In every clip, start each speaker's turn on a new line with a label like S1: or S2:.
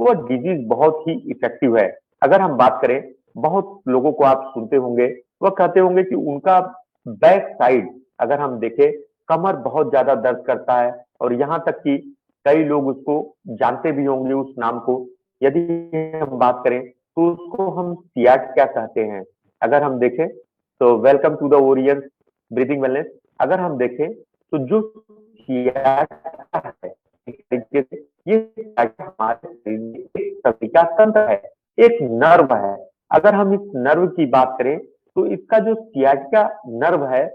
S1: वो डिजीज बहुत ही इफेक्टिव है। अगर हम बात करें, बहुत लोगों को आप सुनते होंगे, वह कहते होंगे कि उनका बैक साइड अगर हम देखें, कमर बहुत ज्यादा दर्द करता है, और यहाँ तक कि कई लोग उसको जानते भी होंगे उस नाम को। यदि हम बात करें तो उसको हम सियाटिका कहते हैं। अगर हम देखें तो welcome to the Orion breathing wellness. अगर हम देखें तो जो सियाटिका है, एक तरीके से ये हमारे शरीर में एक तंत्रिका तंत्र है, एक नर्व है। अगर हम इस नर्व की बात करें तो इसका जो सियाटिका नर्व है,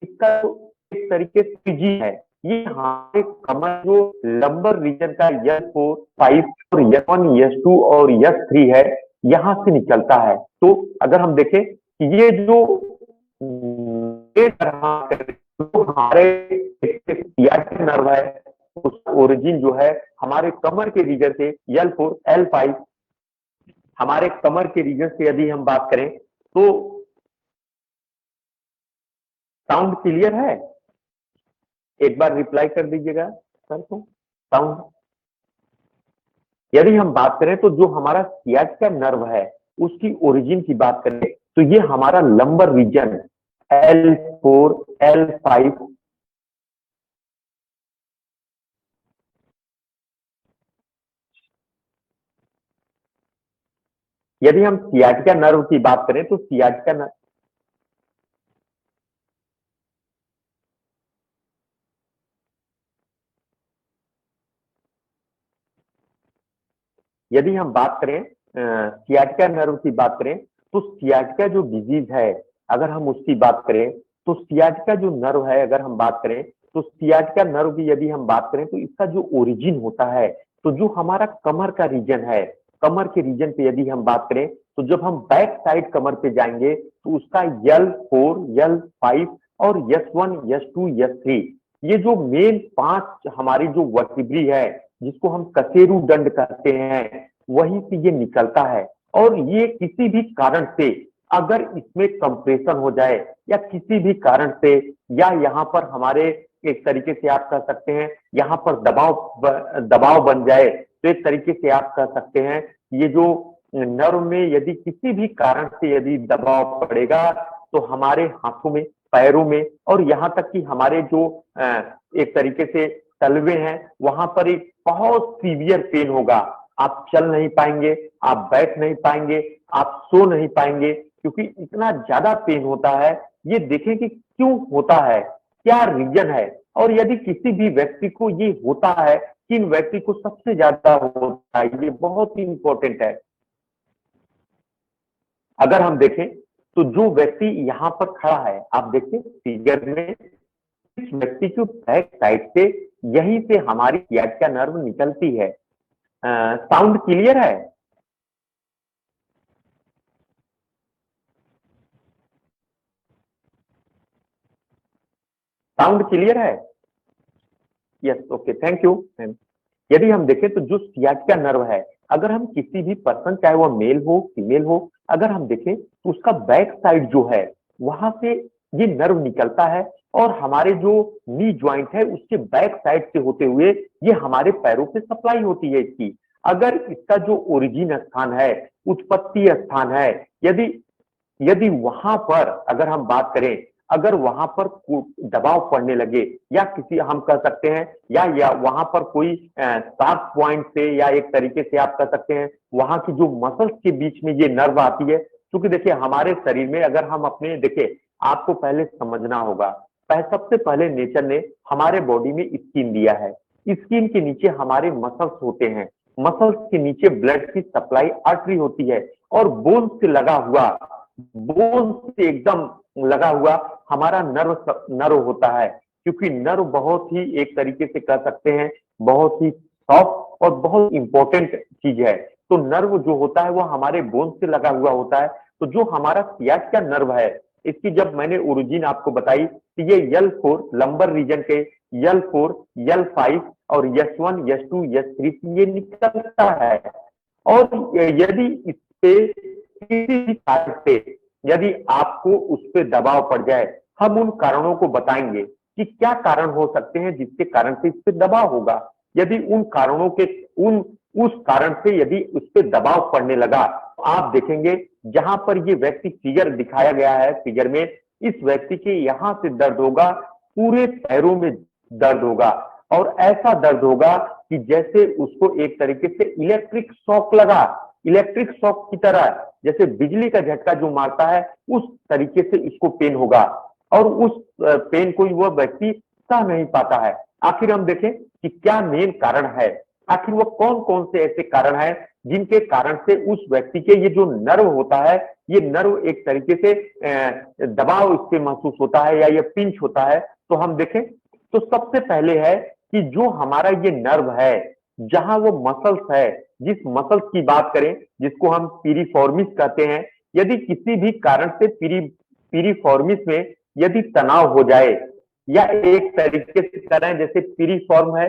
S1: इसका जो एक तरीके से पीजी है, ये हमारे कमर जो लंबर रीजन का S4, 5 और S1, S2 और S3 है, यहाँ से निकलता है। तो अगर हम देखें कि ये जो तो हमारे सियाटिक नर्व है, उसका ओरिजिन जो है हमारे कमर के रीजन से L4, L5, हमारे कमर के रीजन से यदि हम बात करें तो साउंड क्लियर है? एक बार रिप्लाई कर दीजिएगा सर को। साउंड, यदि हम बात करें तो जो हमारा सियाटिका नर्व है, उसकी ओरिजिन की बात करें तो ये हमारा लंबर रीजन L4, L5, यदि हम सियाटिका नर्व की बात करें तो सियाटिका नर्व, यदि हम बात करें सियाटिका नर्व की बात करें तो सियाटिका जो डिजीज है, अगर हम उसकी बात करें तो सियाटिका जो नर्व है, अगर हम बात करें तो सियाटिका नर्व की यदि हम बात करें तो इसका जो ओरिजिन होता है, तो जो हमारा कमर का रीजन है, कमर के रीजन पे यदि हम बात करें तो जब हम बैक साइड कमर पे जाएंगे तो उसका L4, L5 और S1, S2, S3, ये जो मेन 5 हमारी जो वर्टिब्री है, जिसको हम कशेरु दंड कहते हैं, वहीं से ये निकलता है। और ये किसी भी कारण से अगर इसमें कंप्रेशन हो जाए, या किसी भी कारण से, या यहाँ पर हमारे एक तरीके से आप कह सकते हैं यहाँ पर दबाव बन जाए, तो एक तरीके से आप कह सकते हैं ये जो नर्व में यदि किसी भी कारण से यदि दबाव पड़ेगा, तो हमारे हाथों में, पैरों में, और यहाँ तक कि हमारे जो एक तरीके से तलवे हैं, वहां पर एक बहुत सीवियर पेन होगा। आप चल नहीं पाएंगे, आप बैठ नहीं पाएंगे, आप सो नहीं पाएंगे, क्योंकि इतना ज्यादा पेन होता है। ये देखें कि क्यों होता है, क्या रीजन है, और यदि किसी भी व्यक्ति को ये होता है, किन व्यक्ति को सबसे ज्यादा होता है, ये बहुत ही इंपॉर्टेंट है। अगर हम देखें तो जो व्यक्ति यहाँ पर खड़ा है, आप देखिए फिगर में, इस व्यक्ति की बैक साइड से यहीं से हमारी सियाटिका नर्व निकलती है। साउंड क्लियर है? साउंड क्लियर है? Yes, okay, thank you ma'am. यदि हम देखें तो जो सियाटिका नर्व है, अगर हम किसी भी पर्सन, चाहे वह मेल हो फीमेल हो, अगर हम देखें तो उसका बैक साइड जो है, वहां से ये नर्व निकलता है, और हमारे जो नी ज्वाइंट है उसके बैक साइड से होते हुए ये हमारे पैरों पे सप्लाई होती है इसकी। अगर इसका जो ओरिजिन स्थान है, उत्पत्ति स्थान है, यदि यदि वहां पर अगर हम बात करें, अगर वहां पर दबाव पड़ने लगे, या किसी हम कह सकते हैं, या वहां पर कोई शार्प पॉइंट से, या एक तरीके से आप कह सकते हैं वहां की जो मसल्स के बीच में ये नर्व आती है, क्योंकि देखिए हमारे शरीर में अगर हम अपने देखिए, आपको पहले समझना होगा, सबसे पहले नेचर ने हमारे बॉडी में स्किन दिया है, स्किन के नीचे हमारे मसल्स होते हैं, मसल्स के नीचे ब्लड की सप्लाई आर्टरी होती है, और बोन से लगा हुआ, बोन से एकदम लगा हुआ हमारा नर्व होता है। क्योंकि नर्व बहुत ही एक तरीके से कह सकते हैं बहुत ही सॉफ्ट और बहुत इंपॉर्टेंट चीज है। तो नर्व जो होता है वो हमारे बोन से लगा हुआ होता है। तो जो हमारा सियाटिका नर्व है, इसकी जब मैंने ओरिजिन आपको बताई कि ये L4 लंबर रीजन के L4, L5 और S1, S2, S3 से ये निकलता है। और यदि इस पे किसी भी कारण से यदि आपको उस पर दबाव पड़ जाए, हम उन कारणों को बताएंगे कि क्या कारण हो सकते हैं जिसके कारण से इस पे दबाव होगा। यदि उन कारणों के, उन उस कारण से यदि उस पर दबाव पड़ने लगा तो आप देखेंगे जहां पर ये व्यक्ति फिगर दिखाया गया है, फिगर में इस व्यक्ति के यहां से दर्द होगा, पूरे पैरों में दर्द होगा और ऐसा दर्द होगा कि जैसे उसको एक तरीके से इलेक्ट्रिक शॉक लगा, इलेक्ट्रिक शॉक की तरह, जैसे बिजली का झटका जो मारता है उस तरीके से इसको पेन होगा और उस पेन को वह व्यक्ति सह नहीं पाता है। आखिर हम देखें कि क्या मेन कारण है, आखिर वो कौन कौन से ऐसे कारण हैं जिनके कारण से उस व्यक्ति के ये जो नर्व होता है, ये नर्व एक तरीके से दबाव इससे महसूस होता है या ये पिंच होता है। तो हम देखें तो सबसे पहले है कि जो हमारा ये नर्व है, जहां वो मसल्स है, जिस मसल्स की बात करें जिसको हम पीरिफॉर्मिस कहते हैं, यदि किसी भी कारण से पीरिफॉर्मिस में यदि तनाव हो जाए या एक तरीके से करें जैसे पीरिफॉर्म है,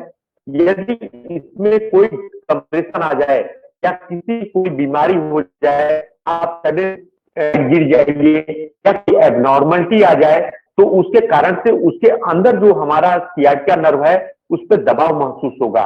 S1: यदि इसमें कोई कंप्रेशन आ जाए या किसी कोई बीमारी हो जाए, आप सडन गिर जाइए या कोई एबनॉर्मलिटी आ जाए तो उसके कारण से उसके अंदर जो हमारा सियाटिका नर्व है उस पर दबाव महसूस होगा।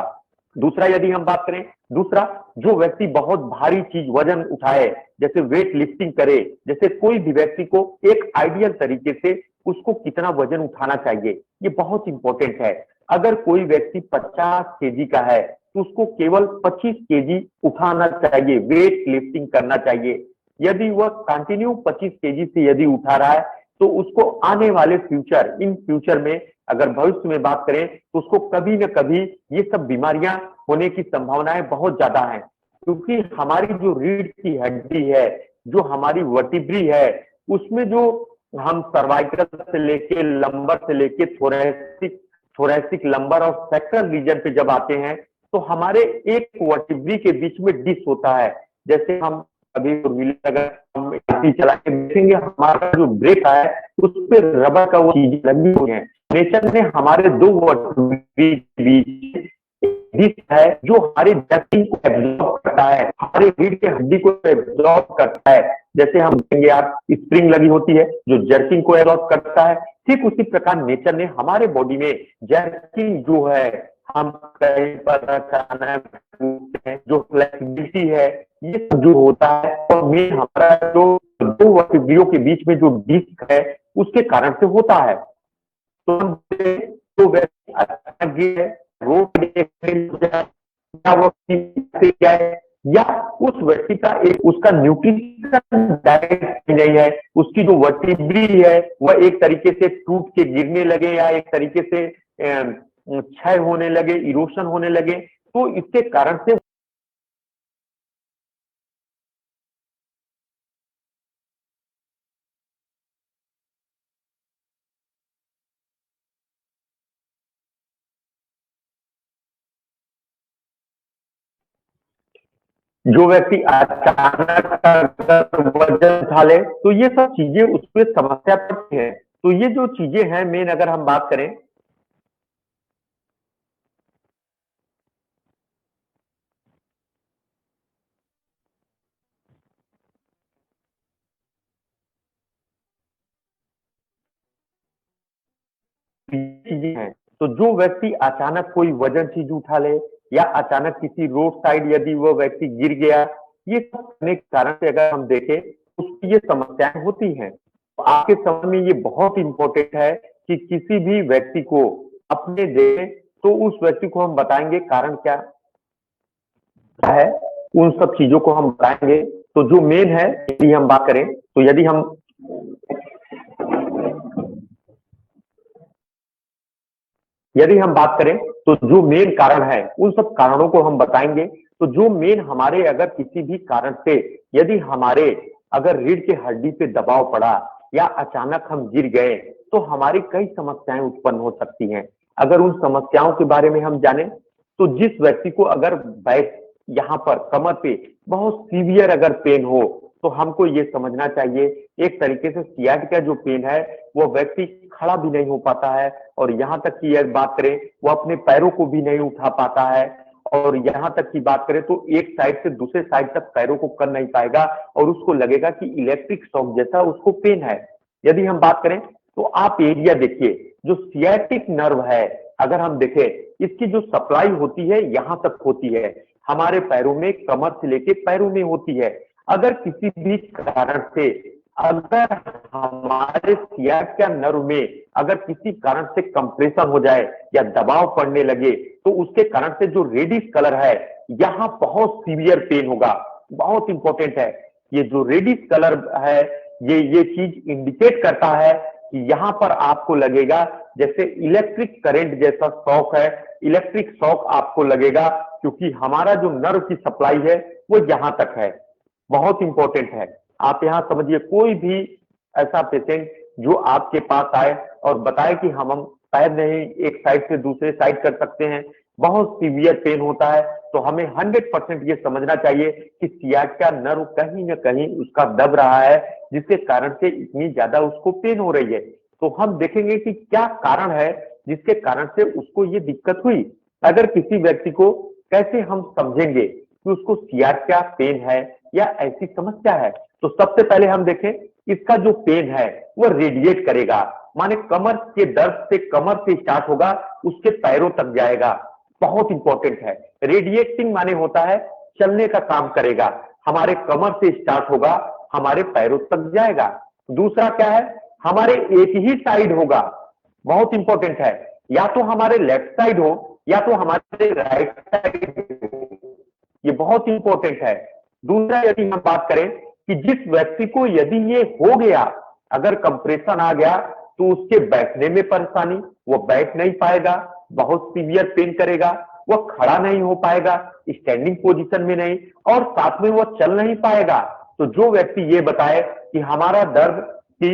S1: दूसरा यदि हम बात करें, दूसरा जो व्यक्ति बहुत भारी चीज वजन उठाए, जैसे वेट लिफ्टिंग करे, जैसे कोई भी व्यक्ति को एक आइडियल तरीके से उसको कितना वजन उठाना चाहिए ये बहुत इंपॉर्टेंट है। अगर कोई व्यक्ति 50 केजी का है तो उसको केवल 25 केजी उठाना चाहिए, वेट लिफ्टिंग करना चाहिए। यदि वह कंटिन्यू 25 केजी से यदि उठा रहा है तो उसको आने वाले फ्यूचर, इन फ्यूचर में अगर भविष्य में बात करें तो उसको कभी न कभी ये सब बीमारियां होने की संभावनाएं बहुत ज्यादा हैं, क्योंकि हमारी जो रीढ़ की हड्डी है, जो हमारी वर्टिब्री है, उसमें जो हम सर्वाइकल से लेके लंबर से लेके थोरेसिक थोरेसिक लंबर और सेक्टरल रीजन पे जब आते हैं तो हमारे एक वर्टिब्री के बीच में डिस्क होता है। जैसे हम अभी अगर हम एसी चला के देखेंगे, हमारा जो ब्रेक है उस पर रबर का वो चीज लगी हुई है। नेचर ने हमारे दो वर्टिब्री के बीच डिस्क है जो हमारे जर्किंग को एब्जॉर्ब करता है, हमारे रीढ़ के हड्डी को एब्जॉर्ब करता है। जैसे हम देखेंगे आप स्प्रिंग लगी होती है जो जर्किंग को एब्जॉर्ब करता है, ठीक उसी प्रकार नेचर ने हमारे बॉडी में जर्किंग जो है, हम कहीं पर अचानक जो फ्लेक्सिबिलिटी है, ये सब जो होता है और मेन हमारा जो दो वर्टिब्रियों के बीच में जो डिस्क है उसके कारण से होता है। तो हम तो व्यक्ति अचानक गिरे, रोड या उस व्यक्ति का एक उसका न्यूट्रिशन डाइट नहीं है, उसकी जो वर्टिब्री है वह एक तरीके से टूट के गिरने लगे या एक तरीके से क्षय होने लगे, इरोशन होने लगे, तो इसके कारण से जो व्यक्ति अचानक अगर वजन उठा ले तो ये सब चीजें उस पर समस्या पड़ती है। तो ये जो चीजें हैं मेन अगर हम बात करें, चीजें हैं तो जो व्यक्ति अचानक कोई वजन चीज उठा ले या अचानक किसी रोड साइड यदि वो व्यक्ति गिर गया, ये सब करने के कारण से अगर हम देखें तो उसकी ये समस्याएं होती हैं। तो आपके समय में ये बहुत इंपॉर्टेंट है कि किसी भी व्यक्ति को अपने देखें तो उस व्यक्ति को हम बताएंगे कारण क्या है, उन सब चीजों को हम बताएंगे। तो जो मेन है यदि हम बात करें तो यदि हम बात करें तो जो मेन कारण है उन सब कारणों को हम बताएंगे। तो जो मेन हमारे अगर किसी भी कारण से यदि हमारे अगर रीढ़ के हड्डी पे दबाव पड़ा या अचानक हम गिर गए तो हमारी कई समस्याएं उत्पन्न हो सकती हैं। अगर उन समस्याओं के बारे में हम जाने तो जिस व्यक्ति को अगर बैक यहाँ पर कमर पे बहुत सीवियर अगर पेन हो तो हमको ये समझना चाहिए एक तरीके से सियाटिका जो पेन है वो व्यक्ति खड़ा भी नहीं हो पाता है और यहाँ तक की अगर बात करें वो अपने पैरों को भी नहीं उठा पाता है और यहाँ तक की बात करें तो एक साइड से दूसरे साइड तक पैरों को कर नहीं पाएगा और उसको लगेगा कि इलेक्ट्रिक शॉक जैसा उसको पेन है। यदि हम बात करें तो आप एरिया देखिए, जो सियाटिक नर्व है अगर हम देखें इसकी जो सप्लाई होती है यहाँ तक होती है, हमारे पैरों में, कमर से लेके पैरों में होती है। अगर किसी भी कारण से, अगर हमारे सियाटिका नर्व में अगर किसी कारण से कंप्रेशन हो जाए या दबाव पड़ने लगे, तो उसके कारण से जो रेडिश कलर है, यहाँ बहुत सीवियर पेन होगा। बहुत इंपॉर्टेंट है, ये जो रेडिश कलर है, ये चीज इंडिकेट करता है कि यहाँ पर आपको लगेगा जैसे इलेक्ट्रिक करंट जैसा शॉक है, इलेक्ट्रिक शॉक आपको लगेगा, क्योंकि हमारा जो नर्व की सप्लाई है वो यहां तक है। बहुत इंपॉर्टेंट है। आप यहां समझिए, कोई भी ऐसा पेशेंट जो आपके पास आए और बताए कि हम पैर नहीं एक साइड से दूसरे साइड कर सकते हैं, बहुत सीवियर पेन होता है, तो हमें 100% ये समझना चाहिए कि सियाटिका नर्व कहीं ना कहीं उसका दब रहा है, जिसके कारण से इतनी ज्यादा उसको पेन हो रही है। तो हम देखेंगे कि क्या कारण है जिसके कारण से उसको ये दिक्कत हुई। अगर किसी व्यक्ति को कैसे हम समझेंगे कि उसको सियाटिका पेन है या ऐसी समस्या है, तो सबसे पहले हम देखें इसका जो पेन है वो रेडिएट करेगा, माने कमर के दर्द से, कमर से स्टार्ट होगा, उसके पैरों तक जाएगा। बहुत इंपॉर्टेंट है। रेडिएटिंग माने होता है चलने का काम करेगा, हमारे कमर से स्टार्ट होगा, हमारे पैरों तक जाएगा। दूसरा क्या है, हमारे एक ही साइड होगा। बहुत इंपॉर्टेंट है, या तो हमारे लेफ्ट साइड हो या तो हमारे राइट साइड हो, ये बहुत इंपॉर्टेंट है। दूसरा, यदि हम बात करें कि जिस व्यक्ति को यदि ये हो गया, अगर कंप्रेशन आ गया, तो उसके बैठने में परेशानी, वो बैठ नहीं पाएगा, बहुत सीवियर पेन करेगा, वो खड़ा नहीं हो पाएगा, स्टैंडिंग पोजीशन में नहीं, और साथ में वो चल नहीं पाएगा। तो जो व्यक्ति ये बताए कि हमारा दर्द की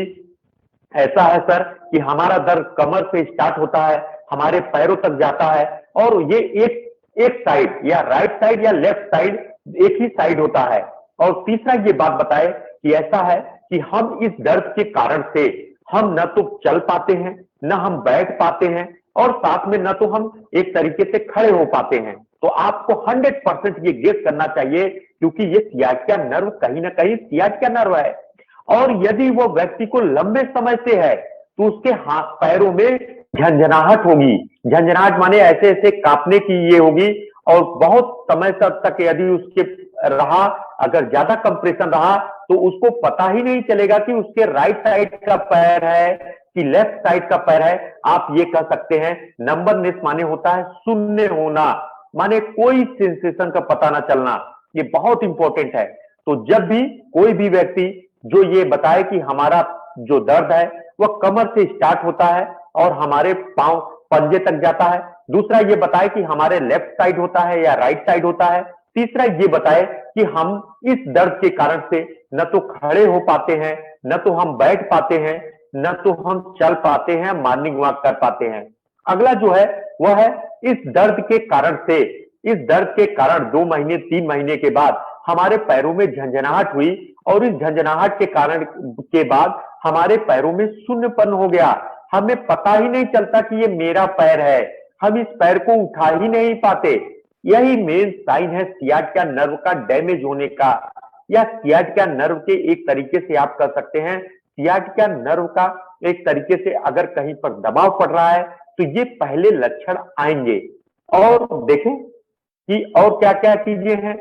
S1: ऐसा है सर कि हमारा दर्द कमर से स्टार्ट होता है, हमारे पैरों तक जाता है, और ये एक एक साइड या राइट साइड या लेफ्ट साइड एक ही साइड होता है। और तीसरा ये बात बताए कि ऐसा है कि हम इस दर्द के कारण से हम न तो चल पाते हैं, न हम बैठ पाते हैं, और साथ में न तो हम एक तरीके से खड़े हो पाते हैं। तो आपको 100% ये गेस करना चाहिए, क्योंकि ये सियाटिका नर्व कहीं ना कहीं सियाटिका नर्व है। और यदि वो व्यक्ति को लंबे समय से है, तो उसके हाथ पैरों में झंझनाहट होगी। झंझनाहट माने ऐसे ऐसे कांपने की ये होगी, और बहुत समय तक यदि उसके रहा, अगर ज्यादा कंप्रेशन रहा, तो उसको पता ही नहीं चलेगा कि उसके राइट साइड का पैर है कि लेफ्ट साइड का पैर है। आप ये कह सकते हैं नंबरनेस माने होता है शून्य होना, माने कोई सेंसेशन का पता ना चलना। ये बहुत इंपॉर्टेंट है। तो जब भी कोई भी व्यक्ति जो ये बताए कि हमारा जो दर्द है वह कमर से स्टार्ट होता है और हमारे पांव पंजे तक जाता है, दूसरा ये बताए कि हमारे लेफ्ट साइड होता है या राइट साइड होता है, तीसरा ये बताए कि हम इस दर्द के कारण से न तो खड़े हो पाते हैं, न तो हम बैठ पाते हैं, न तो हम चल पाते हैं, मॉर्निंग वॉक कर पाते हैं। अगला जो है वह है इस दर्द के कारण से, इस दर्द के कारण 2 महीने 3 महीने के बाद हमारे पैरों में झंझनाहट हुई, और इस झंझनाहट के कारण के बाद हमारे पैरों में शून्यपन हो गया। हमें पता ही नहीं चलता कि ये मेरा पैर है, हम इस पैर को उठा ही नहीं पाते। यही मेन साइन है सियाटिका नर्व का डैमेज होने का, या सियाटिका नर्व के एक तरीके से आप कह सकते हैं सियाटिका नर्व का एक तरीके से अगर कहीं पर दबाव पड़ रहा है, तो ये पहले लक्षण आएंगे। और देखें कि और क्या क्या चीजें हैं।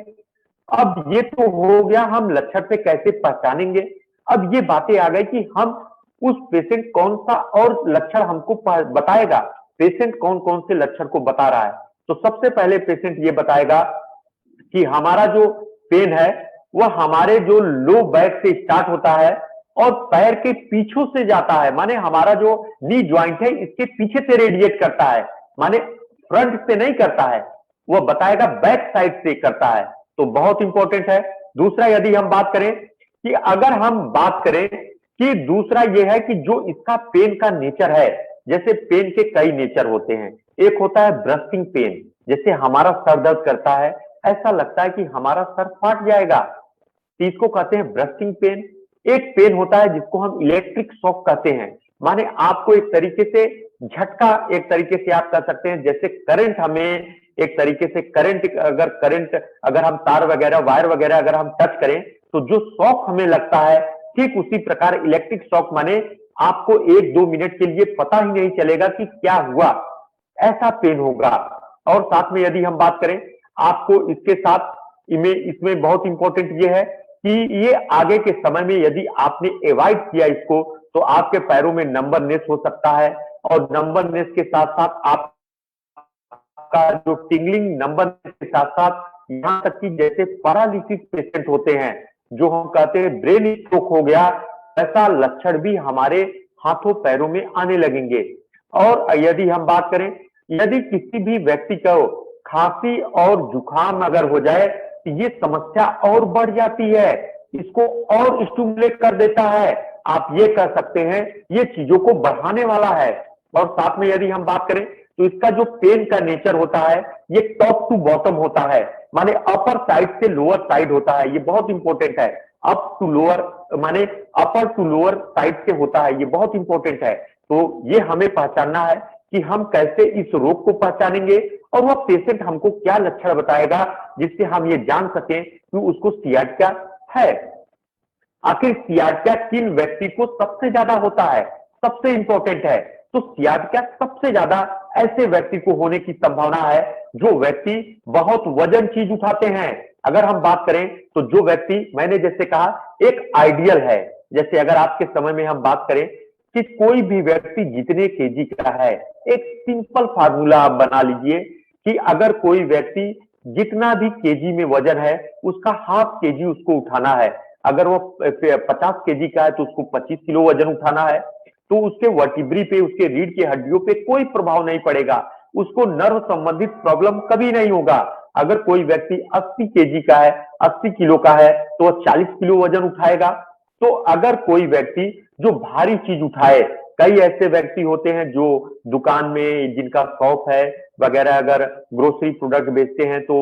S1: अब ये तो हो गया हम लक्षण से कैसे पहचानेंगे। अब ये बातें आ गई कि हम उस पेशेंट कौन सा और लक्षण हमको बताएगा, पेशेंट कौन कौन से लक्षण को बता रहा है। तो सबसे पहले पेशेंट ये बताएगा कि हमारा जो पेन है वह हमारे जो लो बैक से स्टार्ट होता है और पैर के पीछू से जाता है, माने हमारा जो नी ज्वाइंट है इसके पीछे से रेडिएट करता है, माने फ्रंट से नहीं करता है, वह बताएगा बैक साइड से करता है। तो बहुत इंपॉर्टेंट है। दूसरा यदि हम बात करें कि अगर हम बात करें कि दूसरा यह है कि जो इसका पेन का नेचर है, जैसे पेन के कई नेचर होते हैं। एक होता है ब्रस्टिंग पेन, जैसे हमारा सर दर्द करता है, ऐसा लगता है कि हमारा सर फट जाएगा, तो इसको कहते हैं ब्रस्टिंग पेन। एक पेन होता है जिसको हम इलेक्ट्रिक शॉक कहते हैं, माने आपको एक तरीके से झटका, एक तरीके से आप कह सकते हैं जैसे करंट हमें एक तरीके से करंट अगर हम तार वगैरह वायर वगैरह अगर हम टच करें तो जो शॉक हमें लगता है, ठीक उसी प्रकार इलेक्ट्रिक शॉक माने आपको 1-2 मिनट के लिए पता ही नहीं चलेगा कि क्या हुआ, ऐसा पेन होगा। और साथ में यदि हम बात करें, आपको इसके साथ इसमें बहुत इंपॉर्टेंट ये है कि ये आगे के समय में यदि आपने अवॉइड किया इसको, तो आपके पैरों में नंबरनेस हो सकता है, और नंबरनेस के साथ साथ आपका जो टिंगलिंग नंबरनेस के साथ साथ यहां तक कि जैसे पैरालिसिस पेशेंट होते हैं, जो हम कहते हैं ब्रेन स्ट्रोक हो गया, ऐसा लक्षण भी हमारे हाथों पैरों में आने लगेंगे। और यदि हम बात करें, यदि किसी भी व्यक्ति को खांसी और जुकाम अगर हो जाए, तो ये समस्या और बढ़ जाती है, इसको और स्टिमुलेट कर देता है। आप ये कह सकते हैं ये चीजों को बढ़ाने वाला है। और साथ में यदि हम बात करें तो इसका जो पेन का नेचर होता है, ये टॉप टू बॉटम होता है, माने अपर साइड से लोअर साइड होता है। ये बहुत इंपॉर्टेंट है। अप टू लोअर माने अपर टू लोअर साइड से होता है, ये बहुत इंपॉर्टेंट है। तो ये हमें पहचानना है कि हम कैसे इस रोग को पहचानेंगे, और वह पेशेंट हमको क्या लक्षण बताएगा जिससे हम ये जान सकें कि उसको सियाटिका है। आखिर सियाटिका किन व्यक्ति को सबसे ज्यादा होता है, सबसे इंपॉर्टेंट है। तो सियाटिका सबसे ज्यादा ऐसे व्यक्ति को होने की संभावना है जो व्यक्ति बहुत वजन चीज उठाते हैं। अगर हम बात करें तो जो व्यक्ति, मैंने जैसे कहा, एक आइडियल है, जैसे अगर आज के समय में हम बात करें कि कोई भी व्यक्ति जितने केजी का है, एक सिंपल फार्मूला आप बना लीजिए कि अगर कोई व्यक्ति जितना भी केजी में वजन है, उसका हाफ केजी उसको उठाना है। अगर वो 50 केजी का है तो उसको 25 किलो वजन उठाना है। तो उसके वर्टिब्री पे, उसके रीढ़ की हड्डियों पे कोई प्रभाव नहीं पड़ेगा, उसको नर्व संबंधित प्रॉब्लम कभी नहीं होगा। अगर कोई व्यक्ति 80 केजी का है, 80 किलो का है, तो वह 40 किलो वजन उठाएगा। तो अगर कोई व्यक्ति जो भारी चीज उठाए, कई ऐसे व्यक्ति होते हैं जो दुकान में जिनका शॉप है वगैरह, अगर ग्रोसरी प्रोडक्ट बेचते हैं तो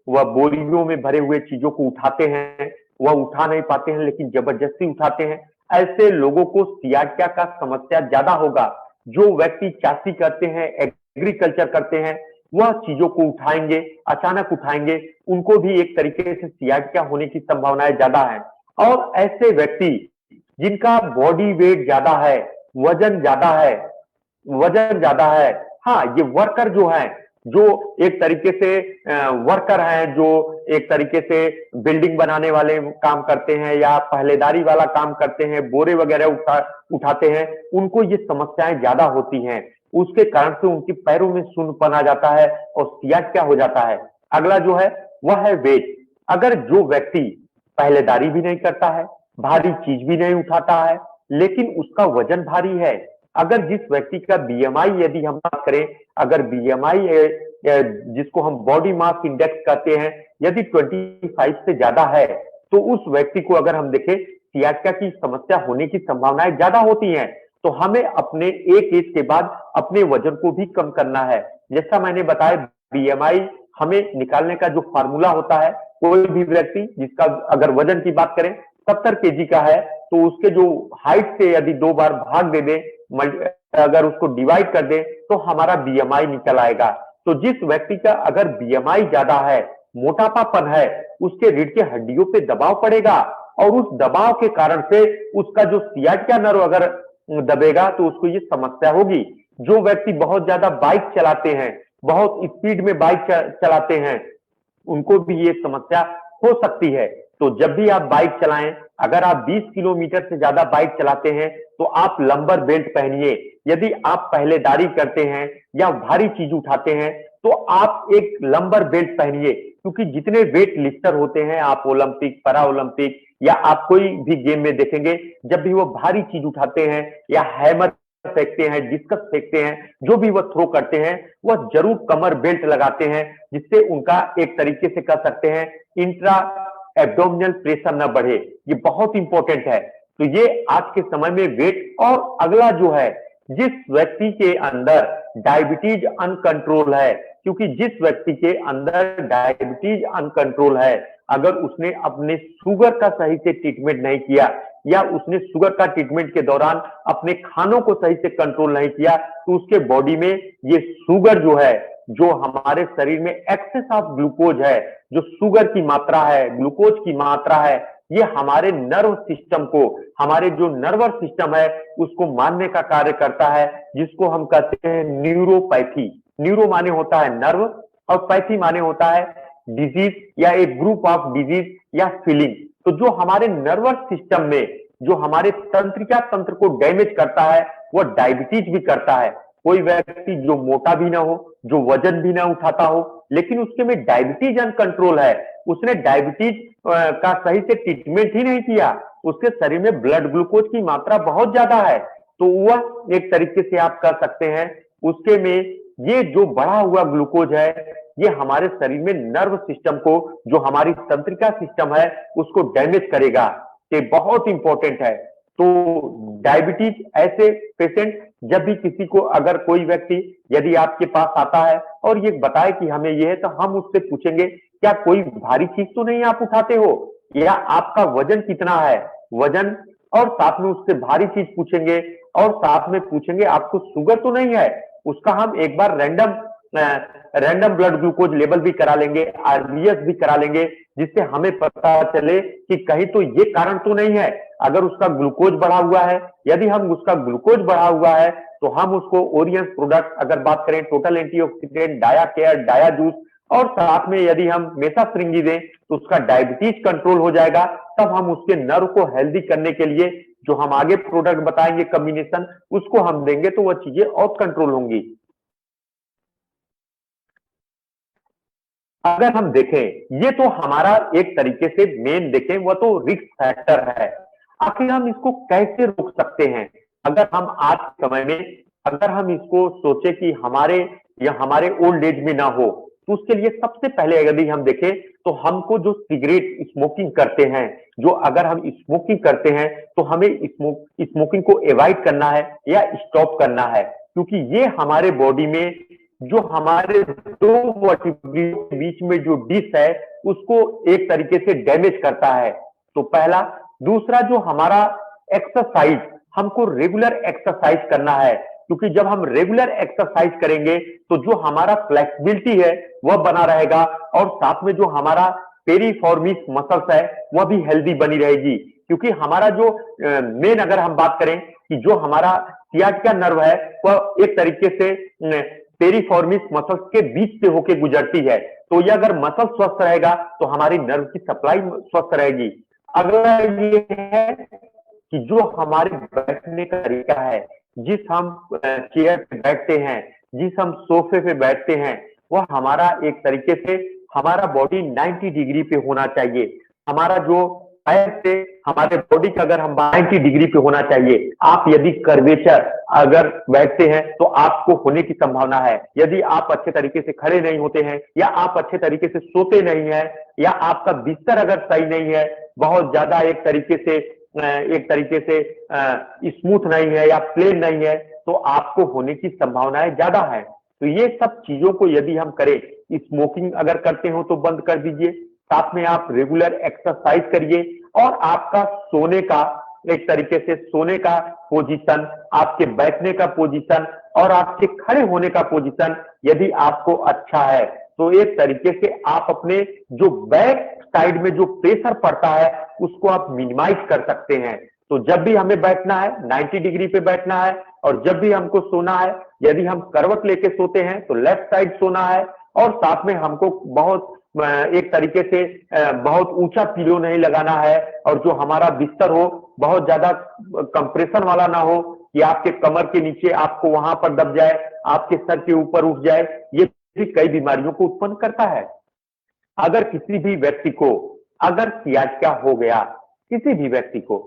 S1: वह बोरियों में भरे हुए चीजों को उठाते हैं, वह उठा नहीं पाते हैं लेकिन जबरदस्ती उठाते हैं। ऐसे लोगों को सियाटिका का समस्या ज्यादा होगा। जो व्यक्ति चाषी करते हैं, एग्रीकल्चर करते हैं, वह चीजों को उठाएंगे, अचानक उठाएंगे, उनको भी एक तरीके से सियाटिका होने की संभावनाएं ज्यादा है। और ऐसे व्यक्ति जिनका बॉडी वेट ज्यादा है, वजन ज्यादा है, वजन ज्यादा है, हाँ, ये वर्कर जो है, जो एक तरीके से वर्कर हैं, जो एक तरीके से बिल्डिंग बनाने वाले काम करते हैं या पहलेदारी वाला काम करते हैं, बोरे वगैरह उठाते हैं, उनको ये समस्याएं ज्यादा होती हैं। उसके कारण से उनके पैरों में सुन्नपन आ जाता है और सियाटिका हो जाता है। अगला जो है वह है वेट। अगर जो व्यक्ति पहलेदारी भी नहीं करता है, भारी चीज भी नहीं उठाता है, लेकिन उसका वजन भारी है, अगर जिस व्यक्ति का बीएमआई, यदि हम बात करें, अगर बीएमआई जिसको हम बॉडी मास इंडेक्स कहते हैं, यदि 25 से ज्यादा है, तो उस व्यक्ति को अगर हम देखें, सियाटिका की समस्या होने की संभावनाएं ज्यादा होती हैं। तो हमें अपने एक एज के बाद अपने वजन को भी कम करना है। जैसा मैंने बताया, बीएमआई हमें निकालने का जो फार्मूला होता है, कोई भी व्यक्ति जिसका अगर वजन की बात करें 70 केजी का है, तो उसके जो हाइट से यदि 2 बार भाग दे दे, अगर उसको डिवाइड कर दे, तो हमारा बीएमआई निकल आएगा। तो जिस व्यक्ति का अगर बीएमआई ज्यादा है, मोटापापन है, उसके रीढ़ की हड्डियों पे दबाव पड़ेगा, और उस दबाव के कारण से उसका जो सियाटिका नर्व अगर दबेगा तो उसको ये समस्या होगी। जो व्यक्ति बहुत ज्यादा बाइक चलाते हैं, बहुत स्पीड में बाइक चलाते हैं, उनको भी ये समस्या हो सकती है। तो जब भी आप बाइक चलाएं, अगर आप 20 किलोमीटर से ज्यादा बाइक चलाते हैं तो आप लंबर बेल्ट पहनिए। यदि आप पहलेदारी करते हैं या भारी चीज उठाते हैं तो आप एक लंबर बेल्ट पहनिए, क्योंकि जितने वेट लिफ्टर होते हैं, आप ओलंपिक, पैरा ओलंपिक या आप कोई भी गेम में देखेंगे, जब भी वो भारी चीज उठाते हैं या हैमर फेंकते हैं, डिस्कस फेंकते हैं, जो भी वह थ्रो करते हैं, वह जरूर कमर बेल्ट लगाते हैं, जिससे उनका एक तरीके से कह सकते हैं इंट्रा एब्डोमिनल प्रेशर न बढ़े। ये बहुत इंपॉर्टेंट है। तो ये आज के समय में वेट। और अगला जो है, जिस व्यक्ति के अंदर डायबिटीज अनकंट्रोल है, क्योंकि जिस व्यक्ति के अंदर डायबिटीज अनकंट्रोल है, अगर उसने अपने शुगर का सही से ट्रीटमेंट नहीं किया या उसने शुगर का ट्रीटमेंट के दौरान अपने खानों को सही से कंट्रोल नहीं किया, तो उसके बॉडी में ये शुगर जो है, जो हमारे शरीर में एक्सेस ऑफ ग्लूकोज है, जो शुगर की मात्रा है, ग्लूकोज की मात्रा है, ये हमारे नर्व सिस्टम को, हमारे जो नर्वस सिस्टम है उसको मारने का कार्य करता है, जिसको हम कहते हैं न्यूरोपैथी। न्यूरो माने होता है नर्व और पैथी माने होता है डिजीज या एक ग्रुप ऑफ डिजीज या फीलिंग। तो जो हमारे नर्वस सिस्टम में जो हमारे तंत्रिका तंत्र को डैमेज करता है वो डायबिटीज भी करता है। कोई व्यक्ति जो मोटा भी ना हो, जो वजन भी ना उठाता हो, लेकिन उसके में डायबिटीज अनकंट्रोल है, उसने डायबिटीज का सही से ट्रीटमेंट ही नहीं किया, उसके शरीर में ब्लड ग्लूकोज की मात्रा बहुत ज्यादा है, तो वह एक तरीके से आप कर सकते हैं उसके में ये जो बढ़ा हुआ ग्लूकोज है ये हमारे शरीर में नर्व सिस्टम को, जो हमारी तंत्रिका सिस्टम है, उसको डैमेज करेगा। ये बहुत इंपॉर्टेंट है। तो डायबिटीज ऐसे पेशेंट, जब भी किसी को, अगर कोई व्यक्ति यदि आपके पास आता है और ये बताए कि हमें ये है, तो हम उससे पूछेंगे क्या कोई भारी चीज तो नहीं आप उठाते हो, या आपका वजन कितना है, वजन, और साथ में उससे भारी चीज पूछेंगे और साथ में पूछेंगे आपको शुगर तो नहीं है। उसका हम एक बार रैंडम ब्लड ग्लूकोज लेवल भी करा लेंगे, आरबीएस भी करा लेंगे, जिससे हमें पता चले कि कहीं तो ये कारण तो नहीं है। अगर उसका ग्लूकोज बढ़ा हुआ है, यदि हम उसका ग्लूकोज बढ़ा हुआ है तो हम उसको ओरियंस प्रोडक्ट, अगर बात करें total antioxidant, dia care, dia juice, और साथ में यदि हम मेसाफ्रिंगी दें तो उसका डायबिटीज कंट्रोल हो जाएगा। तब हम उसके नर्व को हेल्दी करने के लिए जो हम आगे प्रोडक्ट बताएंगे कॉम्बिनेशन, उसको हम देंगे तो वह चीजें और कंट्रोल होंगी। अगर हम देखें, ये तो हमारा एक तरीके से मेन देखें वो तो रिस्क फैक्टर है। आखिर हम इसको कैसे रोक सकते हैं? अगर हम आज के समय में अगर हम इसको सोचे कि हमारे या हमारे ओल्ड एज में ना हो, तो उसके लिए सबसे पहले यदि हम देखें तो हमको जो सिगरेट स्मोकिंग करते हैं, जो अगर हम स्मोकिंग करते हैं तो हमें स्मोकिंग को अवॉइड करना है या स्टॉप करना है, क्योंकि ये हमारे बॉडी में जो हमारे दो वर्टिब्रेट के बीच में जो डिश है उसको एक तरीके से डैमेज करता है। तो पहला। दूसरा, जो हमारा एक्सरसाइज, हमको रेगुलर एक्सरसाइज करना है, क्योंकि जब हम रेगुलर एक्सरसाइज करेंगे तो जो हमारा फ्लेक्सिबिलिटी है वह बना रहेगा, और साथ में जो हमारा पेरिफॉर्मिस मसल्स है वह भी हेल्दी बनी रहेगी। क्योंकि हमारा जो मेन, अगर हम बात करें कि जो हमारा सियाटिका नर्व है वह एक तरीके से पेरिफॉर्मिस मसल्स के बीच से होकर गुजरती है। तो ये अगर मसल स्वस्थ रहेगा तो हमारी नर्व की सप्लाई स्वस्थ रहेगी। अगला ये है कि जो हमारे बैठने का तरीका है, जिस हम चेयर पे बैठते हैं, जिस हम सोफे पे बैठते हैं, वह हमारा एक तरीके से हमारा बॉडी 90 डिग्री पे होना चाहिए। हमारा जो पैर से हमारे बॉडी का अगर हम 90 डिग्री पे होना चाहिए। आप यदि कर्वेचर अगर बैठते हैं तो आपको होने की संभावना है। यदि आप अच्छे तरीके से खड़े नहीं होते हैं, या आप अच्छे तरीके से सोते नहीं है, या आपका बिस्तर अगर सही नहीं है, बहुत ज्यादा एक तरीके से स्मूथ नहीं है या प्लेन नहीं है, तो आपको होने की संभावनाएं ज्यादा है। तो ये सब चीजों को यदि हम करें, स्मोकिंग अगर करते हो तो बंद कर दीजिए, साथ में आप रेगुलर एक्सरसाइज करिए, और आपका सोने का एक तरीके से सोने का पोजीशन, आपके बैठने का पोजीशन और आपके खड़े होने का पोजीशन यदि आपको अच्छा है तो एक तरीके से आप अपने जो बैक साइड में जो प्रेशर पड़ता है उसको आप मिनिमाइज कर सकते हैं। तो जब भी हमें बैठना है 90 डिग्री पे बैठना है, और जब भी हमको सोना है, यदि हम करवट लेके सोते हैं तो लेफ्ट साइड सोना है, और साथ में हमको बहुत एक तरीके से बहुत ऊंचा पिलो नहीं लगाना है, और जो हमारा बिस्तर हो बहुत ज्यादा कंप्रेशन वाला ना हो कि आपके कमर के नीचे आपको वहां पर दब जाए, आपके सर के ऊपर उठ जाए। ये भी कई बीमारियों को उत्पन्न करता है। अगर किसी भी व्यक्ति को अगर सियाटिका हो गया, किसी भी व्यक्ति को,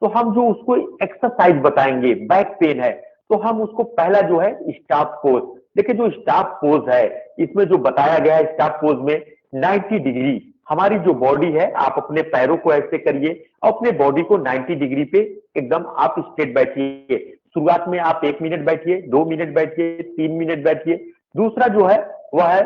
S1: तो हम जो उसको एक्सरसाइज बताएंगे, बैक पेन है तो हम उसको पहला जो है स्टाफ पोज। देखिए जो स्टाफ पोज है इसमें जो बताया गया है, स्टाफ पोज में 90 डिग्री हमारी जो बॉडी है, आप अपने पैरों को ऐसे करिए, अपने बॉडी को 90 डिग्री पे एकदम आप स्ट्रेट बैठिए। शुरुआत में आप 1 मिनट बैठिए, 2 मिनट बैठिए, 3 मिनट बैठिए। दूसरा जो है वह है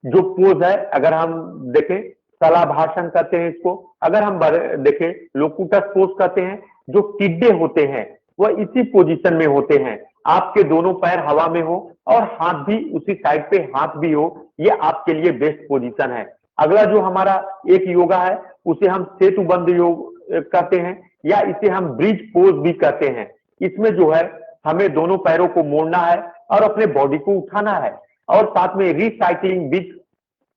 S1: जो पोज है, अगर हम देखें शलाभासन कहते हैं इसको, अगर हम देखें लोकुटस पोज कहते हैं। जो टिड्डे होते हैं वह इसी पोजीशन में होते हैं, आपके दोनों पैर हवा में हो और हाथ भी उसी साइड पे हाथ भी हो, ये आपके लिए बेस्ट पोजीशन है। अगला जो हमारा एक योगा है उसे हम सेतुबंद योग कहते हैं, या इसे हम ब्रिज पोज भी कहते हैं। इसमें जो है हमें दोनों पैरों को मोड़ना है और अपने बॉडी को उठाना है, और साथ में recycling with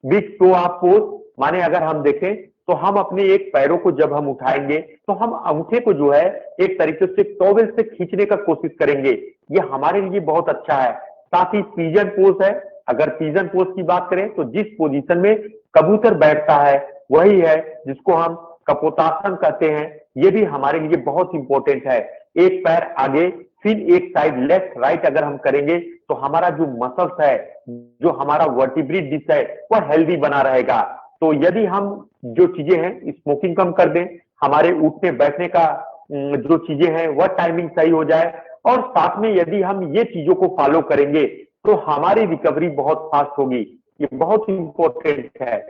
S1: big toe of pose, माने अगर हम देखें तो हम अपने एक पैरों को जब हम उठाएंगे तो हम अंगूठे को जो है एक तरीके से टॉवेल से खींचने का कोशिश करेंगे, ये हमारे लिए बहुत अच्छा है। साथ ही पिजन पोज है, अगर पिजन पोज की बात करें तो जिस पोजीशन में कबूतर बैठता है वही है जिसको हम कपोतासन कहते हैं, ये भी हमारे लिए बहुत इंपॉर्टेंट है। एक पैर आगे फिर एक साइड लेफ्ट राइट अगर हम करेंगे तो हमारा जो मसल्स है, जो हमारा वर्टिब्री डिस्क है वह हेल्दी बना रहेगा। तो यदि हम जो चीजें हैं स्मोकिंग कम कर दें, हमारे उठने बैठने का जो चीजें हैं वह टाइमिंग सही हो जाए, और साथ में यदि हम ये चीजों को फॉलो करेंगे तो हमारी रिकवरी बहुत फास्ट होगी, ये बहुत इंपॉर्टेंट है।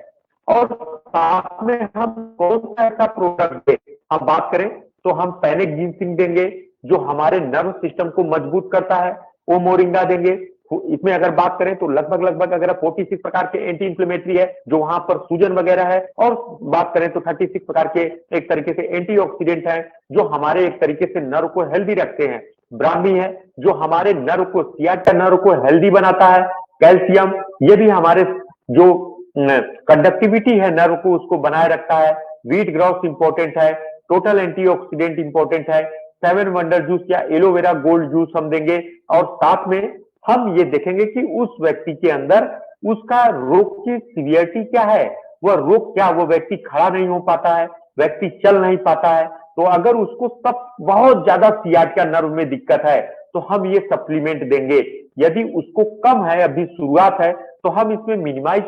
S1: और साथ में हम कौन सा ऐसा प्रोडक्ट दें, हम बात करें तो हम पैनिक जिंसिंग देंगे जो हमारे नर्व सिस्टम को मजबूत करता है, वो मोरिंगा देंगे। इसमें अगर बात करें तो लगभग लगभग अगर 46 प्रकार के एंटी इंफ्लेमेटरी है जो वहां पर सूजन वगैरह है, और बात करें तो 36 प्रकार के एक तरीके से एंटीऑक्सीडेंट है जो हमारे एक तरीके से नर्व को हेल्दी रखते हैं। ब्राह्मी है जो हमारे नर्व को, सियाटिका नर्व को हेल्दी बनाता है। कैल्शियम, ये भी हमारे जो कंडक्टिविटी है नर्व को उसको बनाए रखता है। व्हीट ग्राउस इंपॉर्टेंट है। टोटल एंटीऑक्सीडेंट इंपॉर्टेंट है। सेवन वंडर जूस या एलोवेरा गोल्ड जूस हम देंगे, और साथ में हम ये देखेंगे कि उस व्यक्ति के अंदर उसका रोग की सीवियरिटी क्या है, वह रोग क्या, वो व्यक्ति खड़ा नहीं हो पाता है, व्यक्ति चल नहीं पाता है। तो अगर उसको सब बहुत ज्यादा सियाटिका नर्व में दिक्कत है तो हम ये सप्लीमेंट देंगे। यदि उसको कम है, अभी शुरुआत है, तो हम इसमें मिनिमाइज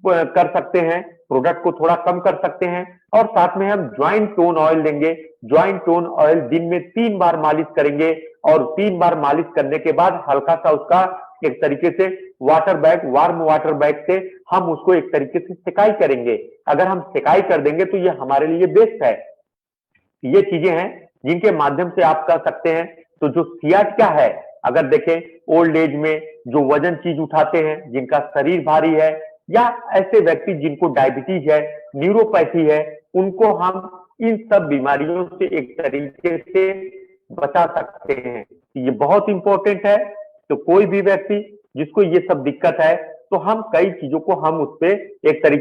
S1: कर सकते हैं, प्रोडक्ट को थोड़ा कम कर सकते हैं। और साथ में हम ज्वाइंट टोन ऑयल देंगे। ज्वाइंट टोन ऑयल दिन में 3 बार मालिश करेंगे, और 3 बार मालिश करने के बाद हल्का सा उसका एक तरीके से water bag, warm water bag से हम उसको एक तरीके से सिकाई करेंगे। अगर हम सिकाई कर देंगे तो ये हमारे लिए बेस्ट है। ये चीजें हैं जिनके माध्यम से आप कर सकते हैं। तो जो सियाटिका है, अगर देखें ओल्ड एज में जो वजन चीज उठाते हैं, जिनका शरीर भारी है, या ऐसे व्यक्ति जिनको डायबिटीज है, न्यूरोपैथी है, उनको हम इन सब बीमारियों से एक तरीके से बचा सकते हैं। ये बहुत इंपॉर्टेंट है। तो कोई भी व्यक्ति जिसको ये सब दिक्कत है तो हम कई चीजों को हम उस पर एक तरीके